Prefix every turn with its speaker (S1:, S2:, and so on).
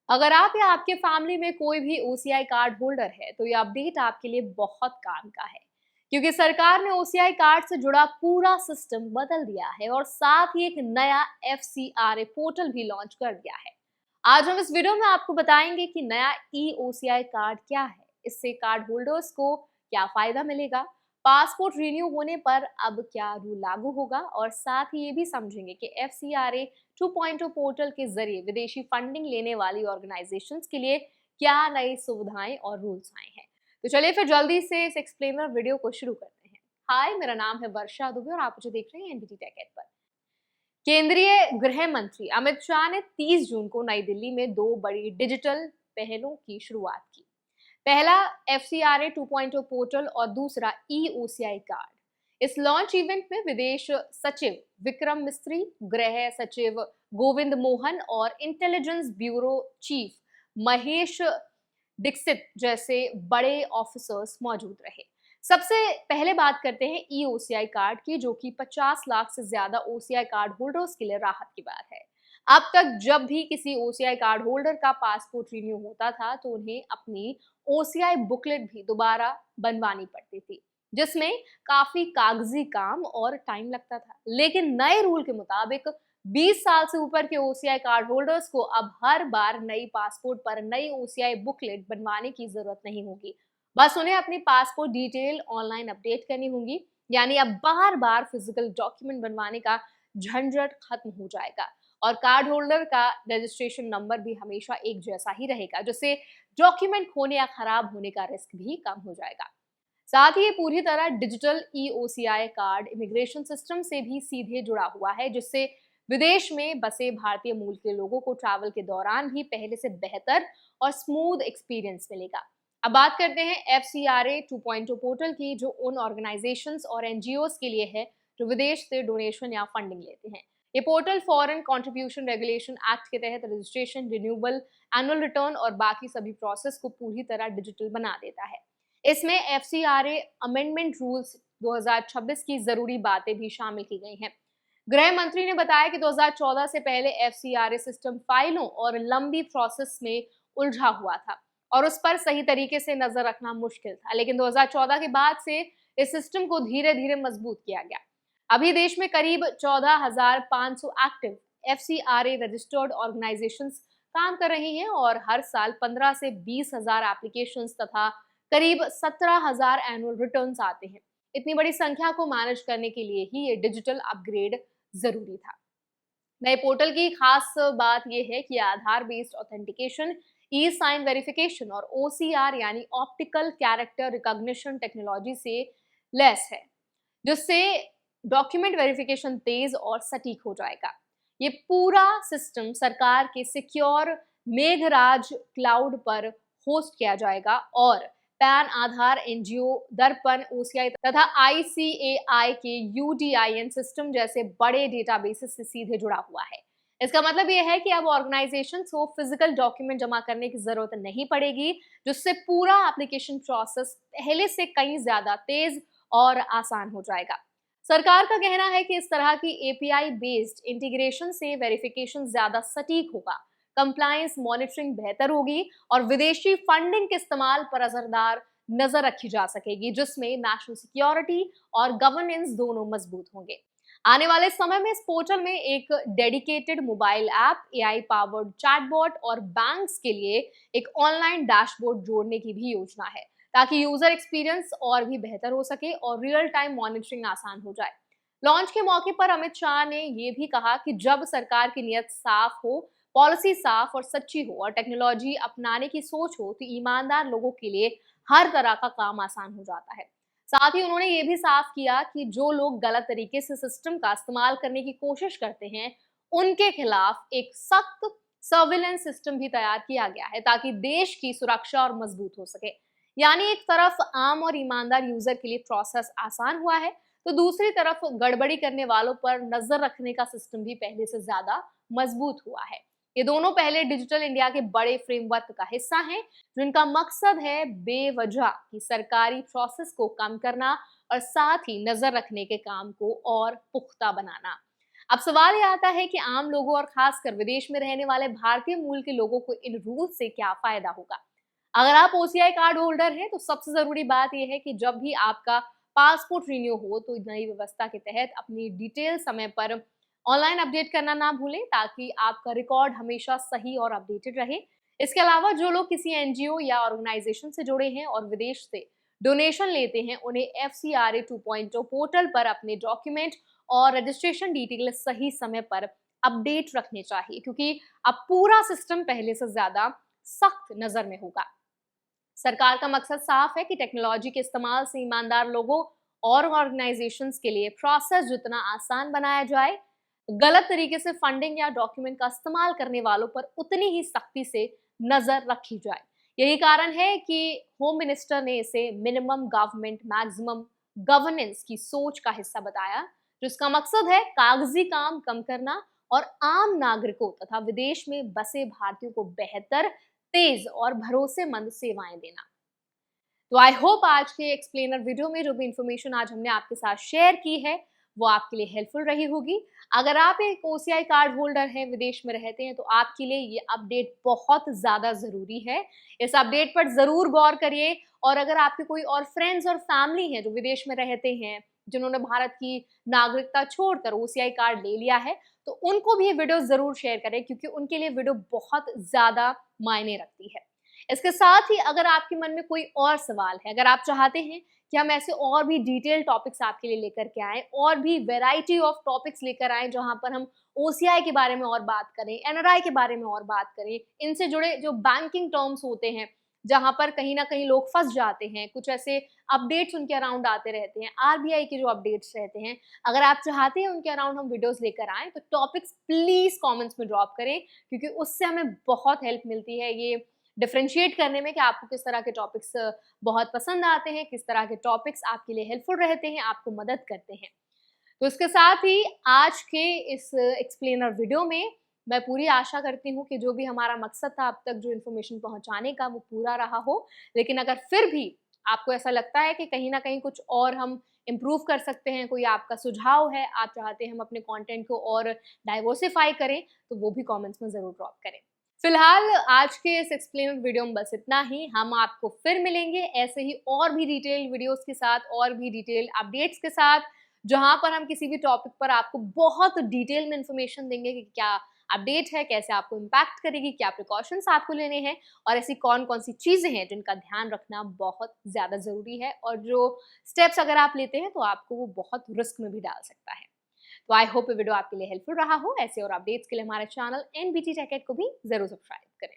S1: अगर आप या आपके फैमिली में कोई भी ओसीआई कार्ड होल्डर है तो ये अपडेट आपके लिए बहुत काम का है, क्योंकि सरकार ने ओसीआई कार्ड से जुड़ा पूरा सिस्टम बदल दिया है और साथ ही एक नया एफसीआरए पोर्टल भी लॉन्च कर दिया है। आज हम इस वीडियो में आपको बताएंगे कि नया ई ओसीआई कार्ड क्या है, इससे कार्ड होल्डर्स को क्या फायदा मिलेगा, पासपोर्ट रिन्यू होने पर अब क्या रूल लागू होगा और साथ ही ये भी समझेंगे कि एफसीआरए 2.0 पोर्टल के जरिए विदेशी फंडिंग लेने वाली ऑर्गेनाइजेशंस के लिए क्या नई सुविधाएं और रूल्स आए हैं। तो चलिए फिर जल्दी से इस एक्सप्लेनर वीडियो को शुरू करते हैं। हाय, मेरा नाम है वर्षा दुबे और आप मुझे देख रहे हैं एनबीटी टेक एड पर। केंद्रीय गृह मंत्री अमित शाह ने 30 जून को नई दिल्ली में दो बड़ी डिजिटल पहलों की शुरुआत की। पहला एफसीआरए 2.0 पोर्टल और दूसरा ई ओसीआई कार्ड। इस लॉन्च इवेंट में विदेश सचिव विक्रम मिस्त्री, गृह सचिव गोविंद मोहन और intelligence bureau chief Mahesh Dixit जैसे बड़े ऑफिसर्स मौजूद रहे। सबसे पहले बात करते हैं ई ओसीआई कार्ड की, जो कि 50 लाख से ज्यादा ओसीआई कार्ड होल्डर्स के लिए राहत की बात है। अब तक जब भी किसी ओसीआई कार्ड होल्डर का पासपोर्ट रिन्यू होता था तो उन्हें अपनी ओसीआई बुकलेट भी दोबारा बनवानी पड़ती थी, जिसमें काफी कागजी काम और टाइम लगता था। लेकिन नए रूल के मुताबिक 20 साल से ऊपर के ओसीआई कार्ड होल्डर्स को अब हर बार नई पासपोर्ट पर नई ओसीआई बुकलेट बनवाने की जरूरत नहीं होगी। बस उन्हें अपनी पासपोर्ट डिटेल ऑनलाइन अपडेट करनी होगी। यानी अब बार बार फिजिकल डॉक्यूमेंट बनवाने का झंझट खत्म हो जाएगा और कार्ड होल्डर का रजिस्ट्रेशन नंबर भी हमेशा एक जैसा ही रहेगा, जिससे डॉक्यूमेंट खोने या खराब होने का रिस्क भी कम हो जाएगा। साथ ही ये पूरी तरह digital e OCI card immigration system से भी सीधे जुड़ा हुआ है, जिससे विदेश में बसे भारतीय मूल के लोगों को ट्रैवल के दौरान भी पहले से बेहतर और स्मूथ एक्सपीरियंस मिलेगा। अब बात करते हैं एफसीआरए 2.0 पोर्टल की, जो उन ऑर्गेनाइजेशंस और एनजीओज के लिए है जो विदेश से डोनेशन या फंडिंग लेते हैं। ये portal foreign contribution regulation act के तहत रजिस्ट्रेशन, रिन्यूअल, एनुअल रिटर्न और बाकी सभी प्रोसेस को पूरी तरह डिजिटल बना देता है। इसमें एफसीआरए अमेंडमेंट रूल्स 2026 की जरूरी बातें भी शामिल की गई हैं। गृह मंत्री ने बताया कि 2014 से पहले एफसीआरए सिस्टम फाइलों और लंबी प्रोसेस में उलझा हुआ था और उस पर सही तरीके से नजर रखना मुश्किल था। लेकिन 2014 के बाद से इस सिस्टम को धीरे धीरे मजबूत किया गया। अभी देश में करीब 14,500 एक्टिव एफसीआरए रजिस्टर्ड ऑर्गेनाइजेशंस काम कर रही हैं और हर साल 15 से 20,000 एप्लीकेशंस तथा करीब 17,000 एनुअल रिटर्न्स आते हैं। इतनी बड़ी संख्या को मैनेज करने के लिए ही ये डिजिटल अपग्रेड जरूरी था। नए पोर्टल की खास बात यह है कि आधार बेस्ड ऑथेंटिकेशन, ई साइन वेरिफिकेशन और ओसीआर यानी ऑप्टिकल कैरेक्टर रिकॉग्निशन टेक्नोलॉजी से लैस है, जिससे डॉक्यूमेंट वेरिफिकेशन तेज और सटीक हो जाएगा। ये पूरा सिस्टम सरकार के सिक्योर मेघराज क्लाउड पर होस्ट किया जाएगा और पैन, आधार, एनजीओ, दर्पण, ओसीआई तथा आईसीएआई के यूडीआईएन सिस्टम जैसे बड़े डेटाबेसेस से सीधे जुड़ा हुआ है। इसका मतलब यह है कि अब ऑर्गेनाइजेशंस को फिजिकल डॉक्यूमेंट जमा करने की जरूरत नहीं पड़ेगी, जिससे पूरा एप्लीकेशन प्रोसेस पहले से कहीं ज्यादा तेज और आसान हो जाएगा। सरकार का कहना है कि इस तरह की एपीआई बेस्ड इंटीग्रेशन से वेरिफिकेशन ज्यादा सटीक होगा, कंप्लायंस मॉनिटरिंग बेहतर होगी और विदेशी फंडिंग के इस्तेमाल पर असरदार नजर रखी जा सकेगी, जिसमें नेशनल सिक्योरिटी और गवर्नेंस दोनों मजबूत होंगे। आने वाले समय में इस पोर्टल में एक dedicated mobile app, AI powered chatbot और बैंक्स के लिए एक ऑनलाइन डैशबोर्ड जोड़ने की भी योजना है, ताकि यूजर एक्सपीरियंस और भी बेहतर हो सके और रियल टाइम मॉनिटरिंग आसान हो जाए। लॉन्च के मौके पर अमित शाह ने यह भी कहा कि जब सरकार की नीयत साफ हो, पॉलिसी साफ और सच्ची हो और टेक्नोलॉजी अपनाने की सोच हो, तो ईमानदार लोगों के लिए हर तरह का काम आसान हो जाता है। साथ ही उन्होंने ये भी साफ किया कि जो लोग गलत तरीके से सिस्टम का इस्तेमाल करने की कोशिश करते हैं, उनके खिलाफ एक सख्त सर्विलेंस सिस्टम भी तैयार किया गया है, ताकि देश की सुरक्षा और मजबूत हो सके। यानी एक तरफ आम और ईमानदार यूजर के लिए प्रोसेस आसान हुआ है, तो दूसरी तरफ गड़बड़ी करने वालों पर नजर रखने का सिस्टम भी पहले से ज्यादा मजबूत हुआ है। ये दोनों पहले डिजिटल इंडिया के बड़े फ्रेमवर्क का हिस्सा हैं, जिनका मकसद है बेवजह की सरकारी प्रोसेस को कम करना और साथ ही नजर रखने के काम को और पुख्ता बनाना। अब सवाल ये आता है कि आम लोगों और खासकर विदेश में रहने वाले भारतीय मूल के लोगों को इन रूल से क्या फायदा होगा। अगर आप ओसीआई कार्ड होल्डर हैं तो सबसे जरूरी बात यह है कि जब भी आपका पासपोर्ट रिन्यू हो तो नई व्यवस्था के तहत अपनी डिटेल समय पर ऑनलाइन अपडेट करना ना भूलें, ताकि आपका रिकॉर्ड हमेशा सही और अपडेटेड रहे। इसके अलावा जो लोग किसी एनजीओ या ऑर्गेनाइजेशन से जुड़े हैं और विदेश से डोनेशन लेते हैं, उन्हें FCRA 2.0 पोर्टल पर अपने डॉक्यूमेंट और रजिस्ट्रेशन डिटेल सही समय पर अपडेट रखने चाहिए, क्योंकि अब पूरा सिस्टम पहले से ज्यादा सख्त नजर में होगा। सरकार का मकसद साफ है कि टेक्नोलॉजी के इस्तेमाल से ईमानदार लोगों और ऑर्गेनाइजेशंस के लिए प्रोसेस जितना आसान बनाया जाए, गलत तरीके से फंडिंग या डॉक्यूमेंट का इस्तेमाल करने वालों पर उतनी ही सख्ती से नजर रखी जाए। यही कारण है कि होम मिनिस्टर ने इसे मिनिमम गवर्नमेंट मैक्सिमम गवर्नेंस की सोच का हिस्सा बताया, जिसका मकसद है कागजी काम कम करना और आम नागरिकों तथा विदेश में बसे भारतीयों को बेहतर, तेज और भरोसेमंद सेवाएं देना। तो आई होप आज के एक्सप्लेनर वीडियो में जो भी इंफॉर्मेशन आज हमने आपके साथ शेयर की है वो आपके लिए हेल्पफुल रही होगी। अगर आप एक ओसीआई कार्ड होल्डर हैं, विदेश में रहते हैं, तो आपके लिए ये अपडेट बहुत ज्यादा जरूरी है। इस अपडेट पर जरूर गौर करिए। और अगर आपके कोई और फ्रेंड्स और फैमिली हैं जो विदेश में रहते हैं, जिन्होंने भारत की नागरिकता छोड़कर ओसीआई कार्ड ले लिया है, तो उनको भी ये वीडियो जरूर शेयर करें, क्योंकि उनके लिए वीडियो बहुत ज्यादा मायने रखती है। इसके साथ ही अगर आपके मन में कोई और सवाल है, अगर आप चाहते हैं कि हम ऐसे और भी डिटेल टॉपिक्स आपके लिए लेकर के आए, और भी वैरायटी ऑफ टॉपिक्स लेकर आए जहां पर हम ओसीआई के बारे में और बात करें, एनआरआई के बारे में और बात करें, इनसे जुड़े जो बैंकिंग टर्म्स होते हैं जहां पर कहीं ना कहीं लोग फंस जाते हैं, कुछ ऐसे अपडेट्स उनके अराउंड आते रहते हैं, आरबीआई के जो अपडेट्स रहते हैं, अगर आप चाहते हैं उनके अराउंड हम वीडियोस लेकर आएं, तो टॉपिक्स प्लीज कमेंट्स में ड्रॉप करें, क्योंकि उससे हमें बहुत हेल्प मिलती है ये डिफरेंशिएट करने में कि आपको किस तरह के टॉपिक्स बहुत पसंद आते हैं, किस तरह के टॉपिक्स आपके लिए हेल्पफुल रहते हैं, आपको मदद करते हैं। तो इसके साथ ही आज के इस एक्सप्लेनर वीडियो में मैं पूरी आशा करती हूँ कि जो भी हमारा मकसद था अब तक जो इन्फॉर्मेशन पहुंचाने का, वो पूरा रहा हो। लेकिन अगर फिर भी आपको ऐसा लगता है कि कहीं ना कहीं कुछ और हम इम्प्रूव कर सकते हैं, कोई आपका सुझाव है, आप चाहते हैं हम अपने कंटेंट को और डाइवर्सिफाई करें, तो वो भी कमेंट्स में जरूर ड्रॉप करें। फिलहाल आज के इस एक्सप्लेनर वीडियो में बस इतना ही। हम आपको फिर मिलेंगे ऐसे ही और भी डिटेल वीडियोस के साथ, और भी डिटेल अपडेट्स के साथ, जहां पर हम किसी भी टॉपिक पर आपको बहुत डिटेल में इंफॉर्मेशन देंगे कि क्या अपडेट है, कैसे आपको इम्पैक्ट करेगी, क्या प्रिकॉशंस आपको लेने हैं, और ऐसी कौन कौन सी चीजें हैं जिनका ध्यान रखना बहुत ज्यादा जरूरी है, और जो स्टेप्स अगर आप लेते हैं तो आपको वो बहुत रिस्क में भी डाल सकता है। तो आई होप ये वीडियो आपके लिए हेल्पफुल रहा हो। ऐसे और अपडेट्स के लिए हमारे चैनल NBT टेक को भी जरूर सब्सक्राइब करें।